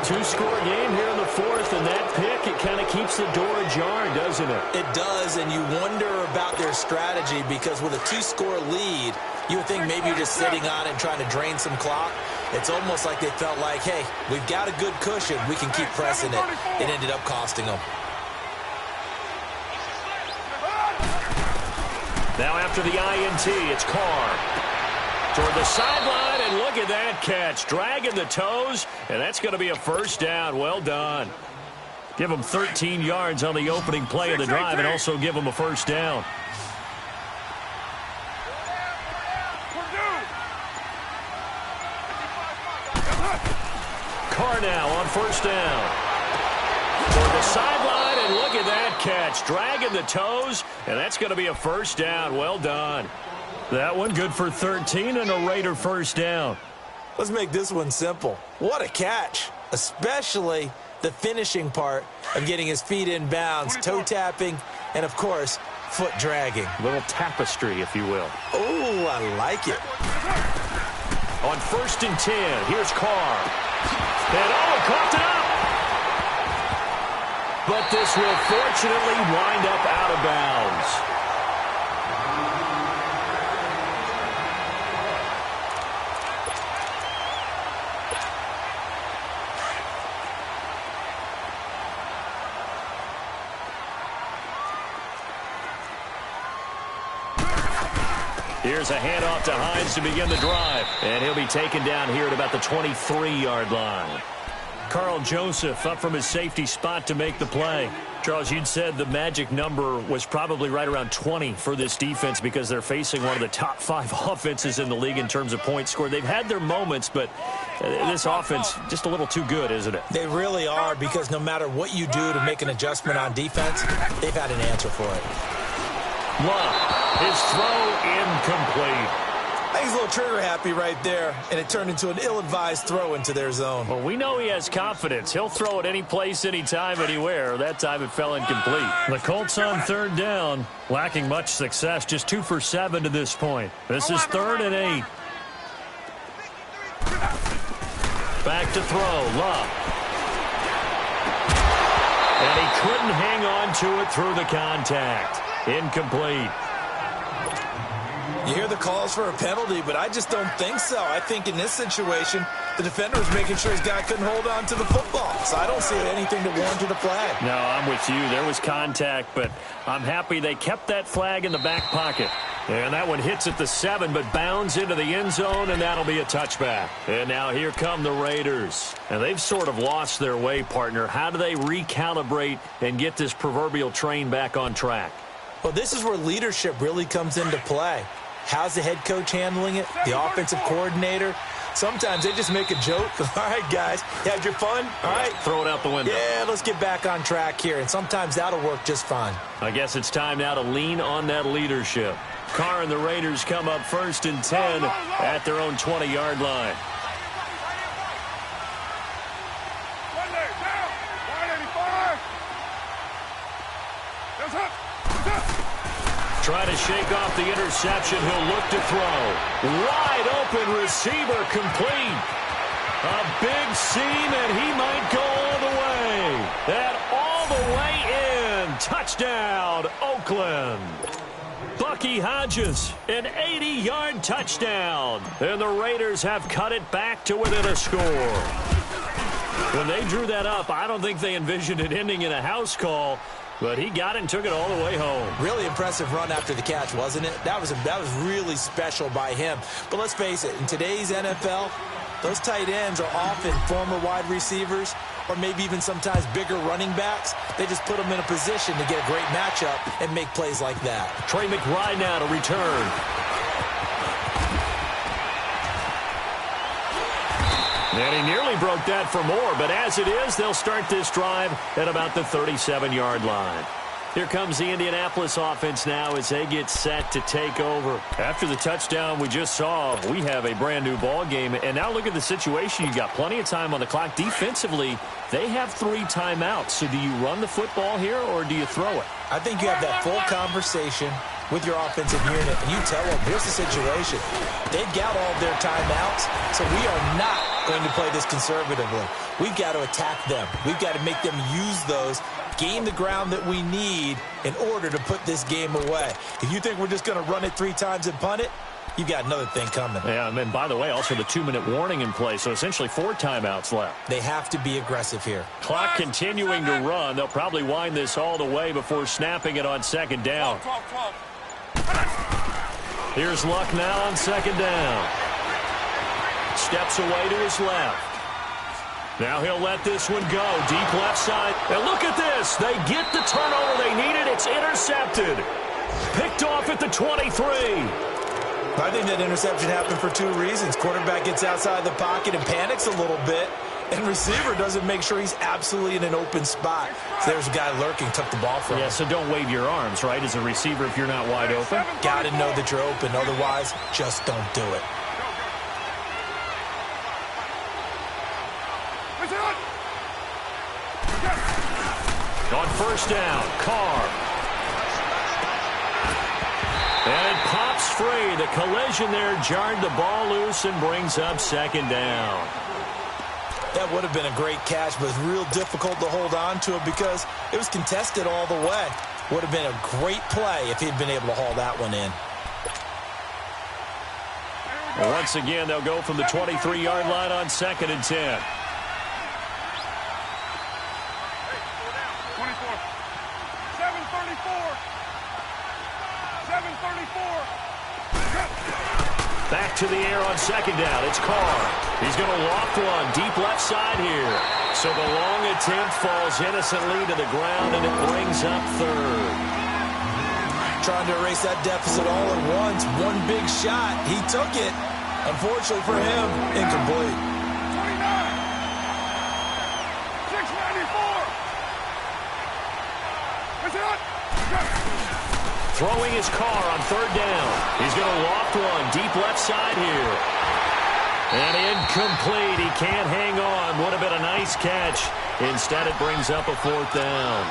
Two-score game here in the 4th, and that pick, it kind of keeps the door ajar, doesn't it? It does, and you wonder about their strategy because with a 2-score lead, you would think maybe you're just sitting on it and trying to drain some clock. It's almost like they felt like, hey, we've got a good cushion. We can keep pressing it. It ended up costing them. Now after the INT, it's Carr. Toward the sideline, and look at that catch. Dragging the toes, and that's going to be a first down. Well done. Give them 13 yards on the opening play of the drive and also give them a first down. Carr now on first down. Toward the sideline, and look at that catch. Dragging the toes, and that's going to be a first down. Well done. That one good for 13 and a Raider first down. Let's make this one simple. What a catch, especially the finishing part of getting his feet in bounds, toe tapping, and, of course, foot dragging. A little tapestry, if you will. Oh, I like it. On 1st and 10, here's Carr. And, coughed it up. But this will fortunately wind up out of bounds. Here's a handoff to Hines to begin the drive. And he'll be taken down here at about the 23-yard line. Carl Joseph up from his safety spot to make the play. Charles, you'd said the magic number was probably right around 20 for this defense because they're facing one of the top 5 offenses in the league in terms of points scored. They've had their moments, but this offense just a little too good, isn't it? They really are, because no matter what you do to make an adjustment on defense, they've had an answer for it. Love, his throw incomplete. I think he's a little trigger happy right there, and it turned into an ill-advised throw into their zone. Well, we know he has confidence. He'll throw it any place, anytime, anywhere. That time it fell incomplete. The Colts on 3rd down, lacking much success, just 2 for 7 to this point. This is 3rd and 8. Back to throw, Love. And he couldn't hang on to it through the contact. Incomplete. You hear the calls for a penalty, but I just don't think so. I think in this situation, the defender was making sure his guy couldn't hold on to the football. So I don't see anything to warrant a flag. No, I'm with you. There was contact, but I'm happy they kept that flag in the back pocket. And that one hits at the 7, but bounds into the end zone, and that'll be a touchback. And now here come the Raiders. And they've sort of lost their way, partner. How do they recalibrate and get this proverbial train back on track? Well, this is where leadership really comes into play. How's the head coach handling it? The offensive coordinator? Sometimes they just make a joke. All right, guys, you had your fun? All right. Throw it out the window. Yeah, let's get back on track here, and sometimes that'll work just fine. I guess it's time now to lean on that leadership. Carr and the Raiders come up 1st and 10 at their own 20-yard line. Try to shake off the interception. He'll look to throw. Wide open receiver complete. A big seam, and he might go all the way. That all the way in. Touchdown, Oakland. Bucky Hodges, an 80-yard touchdown. And the Raiders have cut it back to within a score. When they drew that up, I don't think they envisioned it ending in a house call. But he got it and took it all the way home. Really impressive run after the catch, wasn't it? That was really special by him. But let's face it, in today's NFL, those tight ends are often former wide receivers or maybe even sometimes bigger running backs. They just put them in a position to get a great matchup and make plays like that. Trey McBride now to return. And he nearly broke that for more, but as it is, they'll start this drive at about the 37-yard line. Here comes the Indianapolis offense now as they get set to take over. After the touchdown we just saw, we have a brand-new ball game. And now look at the situation. You got plenty of time on the clock. Defensively, they have 3 timeouts. So do you run the football here or do you throw it? I think you have that full conversation with your offensive unit, and you tell them, here's the situation. They've got all of their timeouts, so we are not going to play this conservatively. We've got to attack them. We've got to make them use those, gain the ground that we need in order to put this game away. If you think we're just going to run it 3 times and punt it, you've got another thing coming. Yeah, and by the way, also the 2-minute warning in play, so essentially 4 timeouts left. They have to be aggressive here. Clock continuing to run. They'll probably wind this all the way before snapping it on second down. Here's Luck now on second down. Steps away to his left. Now he'll let this one go. Deep left side. And look at this. They get the turnover they needed. It's intercepted. Picked off at the 23. I think that interception happened for 2 reasons. Quarterback gets outside the pocket and panics a little bit, and receiver doesn't make sure he's absolutely in an open spot. So there's a guy lurking, took the ball from him. Yeah, so don't wave your arms, right, as a receiver if you're not wide open. Got to know that you're open. Otherwise, just don't do it. On first down, Carr. And it pops free. The collision there jarred the ball loose and brings up second down. That would have been a great catch, but it's real difficult to hold on to it because it was contested all the way. Would have been a great play if he'd been able to haul that one in. And once again, they'll go from the 23-yard line on second and 10. 7:34. Back to the air on second down. It's Carr. He's going to loft one deep left side here. So the long attempt falls innocently to the ground, and it brings up third. Trying to erase that deficit all at once. One big shot. He took it. Unfortunately for him, incomplete. 29. 694. Is it? Throwing his Carr on third down. He's going to loft one deep left side here. And incomplete. He can't hang on. Would have been a nice catch. Instead, it brings up a fourth down.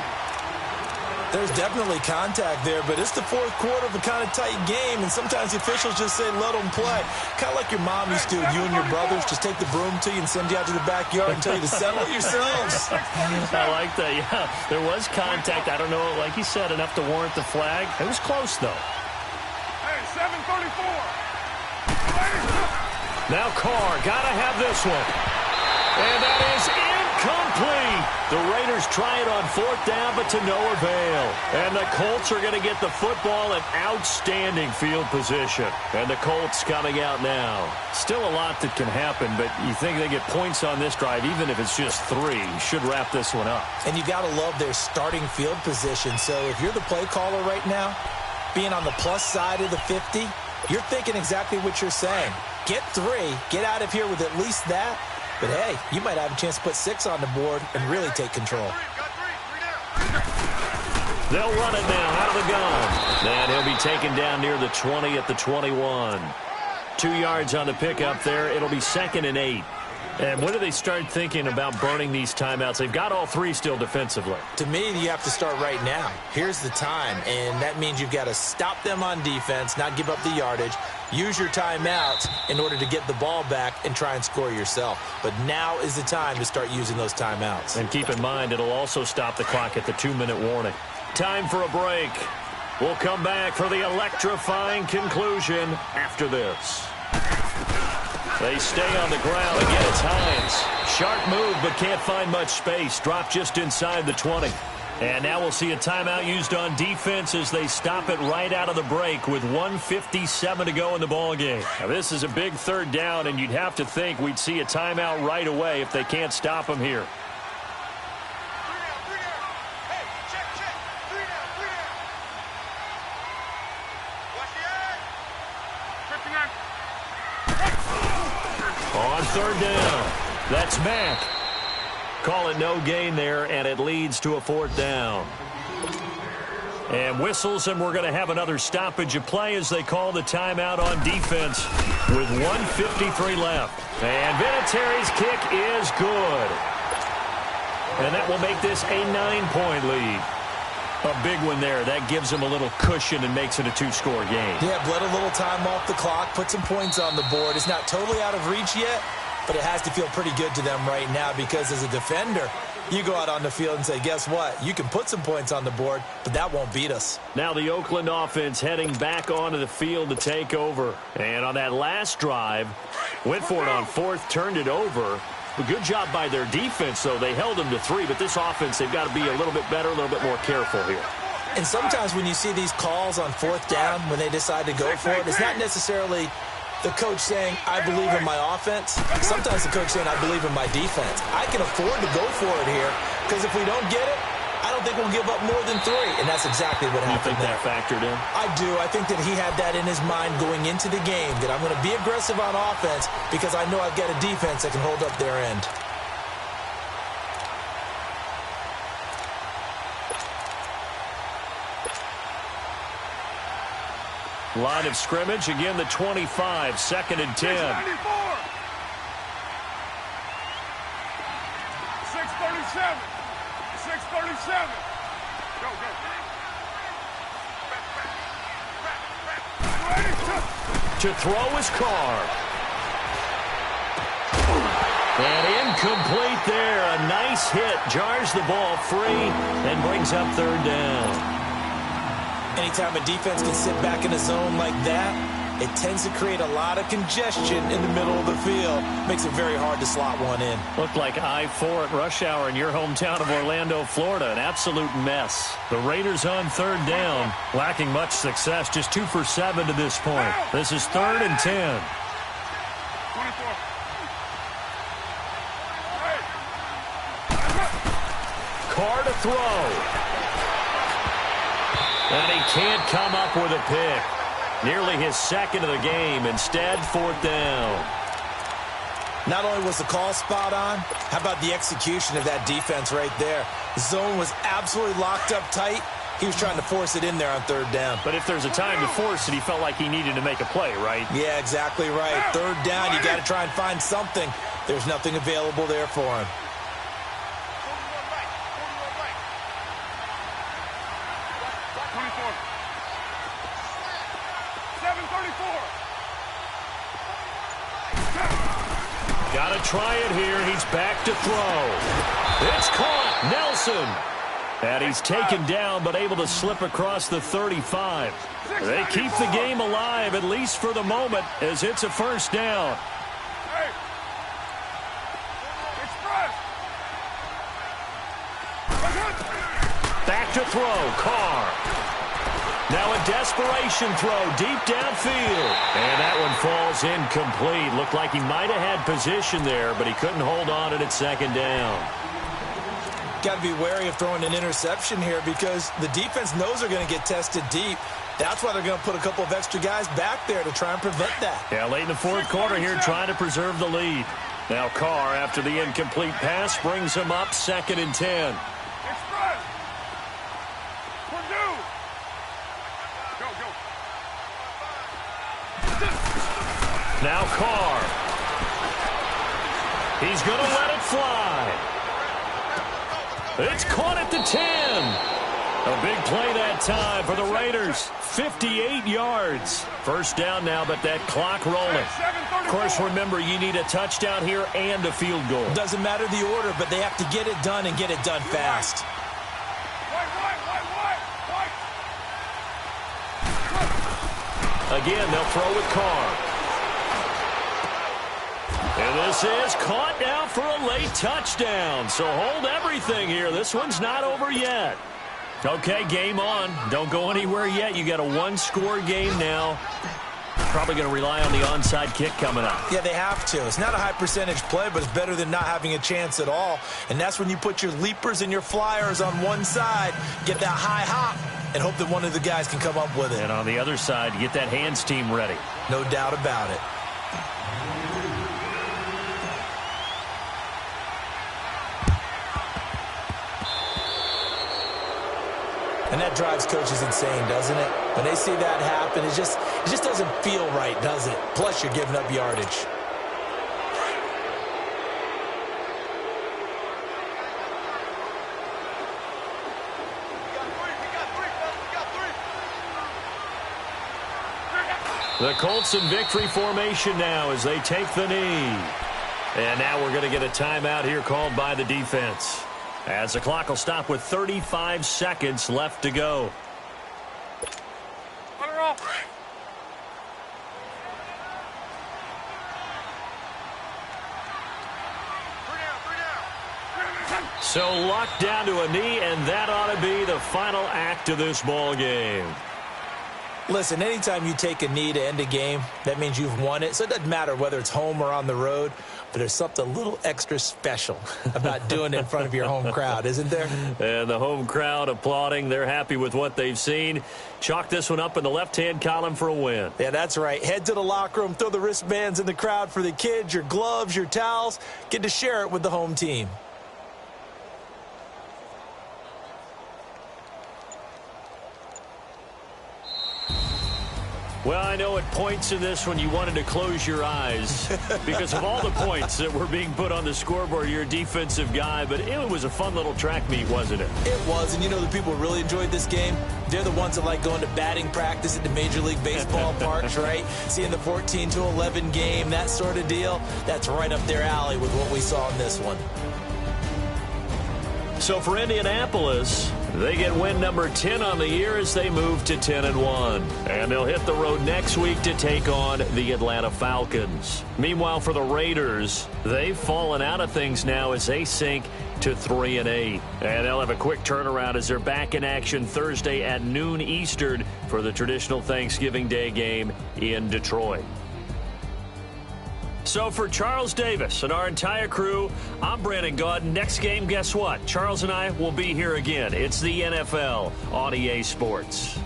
There's definitely contact there, but it's the fourth quarter of a kind of tight game, and sometimes the officials just say, let them play. Kind of like your mom used to do with you and your brothers. Just take the broom to you and send you out to the backyard and tell you to settle it yourselves. I like that, yeah. There was contact. I don't know, like you said, enough to warrant the flag. It was close, though. Hey, 7:34. Now Carr, got to have this one. And that is incomplete. The Raiders try it on fourth down, but to no avail. And the Colts are going to get the football in outstanding field position. And the Colts coming out now. Still a lot that can happen, but you think they get points on this drive, even if it's just 3. Should wrap this one up. And you got to love their starting field position. So if you're the play caller right now, being on the plus side of the 50, you're thinking exactly what you're saying. Get 3, get out of here with at least that. But, hey, you might have a chance to put 6 on the board and really take control. They'll run it now out of the gun. And he'll be taken down near the 20 at the 21. 2 yards on the pickup there. It'll be 2nd and 8. And when do they start thinking about burning these timeouts? They've got all 3 still defensively. To me, you have to start right now. Here's the time, and that means you've got to stop them on defense, not give up the yardage, use your timeouts in order to get the ball back and try and score yourself. But now is the time to start using those timeouts. And keep in mind, it'll also stop the clock at the 2-minute warning. Time for a break. We'll come back for the electrifying conclusion after this. They stay on the ground. Again, it's Hines. Sharp move, but can't find much space. Dropped just inside the 20. And now we'll see a timeout used on defense as they stop it right out of the break with 1:57 to go in the ballgame. Now, this is a big third down, and you'd have to think we'd see a timeout right away if they can't stop them here. On third down, that's Mack. Call it no gain there, and it leads to a fourth down. And whistles, and we're going to have another stoppage of play as they call the timeout on defense with 1:53 left. And Vinatieri's kick is good. And that will make this a 9-point lead. A big one there. That gives them a little cushion and makes it a 2-score game. Yeah, bled a little time off the clock, put some points on the board. It's not totally out of reach yet, but it has to feel pretty good to them right now because as a defender, you go out on the field and say, guess what? You can put some points on the board, but that won't beat us. Now the Oakland offense heading back onto the field to take over. And on that last drive, went for it on fourth, turned it over. A good job by their defense, though. They held them to 3, but this offense, they've got to be a little bit better, a little bit more careful here. And sometimes when you see these calls on fourth down, when they decide to go for it, it's not necessarily the coach saying, I believe in my offense. Sometimes the coach saying, I believe in my defense. I can afford to go for it here because if we don't get it, I don't think we'll give up more than 3. And that's exactly what happened there. You think that factored in? I do. I think that he had that in his mind going into the game, that I'm going to be aggressive on offense because I know I've got a defense that can hold up their end. Line of scrimmage, again the 25, 2nd and 10. 6:37. 6:37. Go, go. To throw is Carr. And incomplete there. A nice hit. Jars the ball free and brings up third down. Anytime a defense can sit back in a zone like that, it tends to create a lot of congestion in the middle of the field. Makes it very hard to slot one in. Looked like I-4 at rush hour in your hometown of Orlando, Florida. An absolute mess. The Raiders on third down, lacking much success. Just 2 for 7 to this point. This is 3rd and 10. 24. Carr to throw. And he can't come up with a pick. Nearly his 2nd of the game. Instead, 4th down. Not only was the call spot on, how about the execution of that defense right there? The zone was absolutely locked up tight. He was trying to force it in there on third down. But if there's a time to force it, he felt like he needed to make a play, right? Yeah, exactly right. Third down, you got to try and find something. There's nothing available there for him. 7:34. Got to try it here. He's back to throw. It's caught. Nelson. And he's taken down, but able to slip across the 35. They keep the game alive, at least for the moment, as it's a first down. Hey. Express. Back to throw. Carr. Now a desperation throw deep downfield. And that one falls incomplete. Looked like he might have had position there, but he couldn't hold on at 2nd down. Got to be wary of throwing an interception here because the defense knows they're going to get tested deep. That's why they're going to put a couple of extra guys back there to try and prevent that. Yeah, late in the 4th quarter here trying to preserve the lead. Now Carr, after the incomplete pass, brings him up 2nd and 10. Express. Purdue. Go, go. Now Carr. He's going to let it fly. It's caught at the 10. A big play that time for the Raiders. 58 yards. First down now, but that clock rolling. Of course, remember, you need a touchdown here and a field goal. Doesn't matter the order, but they have to get it done and get it done fast. Again, they'll throw with Carr. And And this is caught now for a late touchdown. So hold everything here. This one's not over yet. Okay, game on. Don't go anywhere yet. You got a one-score game now. Probably going to rely on the onside kick coming up. Yeah, they have to. It's not a high-percentage play, but it's better than not having a chance at all. And that's when you put your leapers and your flyers on one side, get that high hop, and hope that one of the guys can come up with it. And on the other side, get that hands team ready. No doubt about it. And that drives coaches insane, doesn't it? When they see that happen, it just doesn't feel right, does it? Plus, you're giving up yardage. The Colts in victory formation now as they take the knee. And now we're going to get a timeout here called by the defense, as the clock will stop with 35 seconds left to go. So locked down to a knee, and that ought to be the final act of this ball game. Listen, anytime you take a knee to end a game, that means you've won it. So it doesn't matter whether it's home or on the road, but there's something a little extra special about doing it in front of your home crowd, isn't there? And the home crowd applauding. They're happy with what they've seen. Chalk this one up in the left-hand column for a win. Yeah, that's right. Head to the locker room, throw the wristbands in the crowd for the kids, your gloves, your towels. Get to share it with the home team. Well, I know at points in this one you wanted to close your eyes because of all the points that were being put on the scoreboard. You're a defensive guy, but it was a fun little track meet, wasn't it? It was, and you know the people who really enjoyed this game? They're the ones that like going to batting practice at the Major League Baseball parks, right? Seeing the 14-11 game, that sort of deal. That's right up their alley with what we saw in this one. So for Indianapolis, they get win number 10 on the year as they move to 10-1. And they'll hit the road next week to take on the Atlanta Falcons. Meanwhile, for the Raiders, they've fallen out of things now as they sink to 3-8. And they'll have a quick turnaround as they're back in action Thursday at noon Eastern for the traditional Thanksgiving Day game in Detroit. So for Charles Davis and our entire crew, I'm Brandon Gaudin. Next game, guess what? Charles and I will be here again. It's the NFL on EA Sports.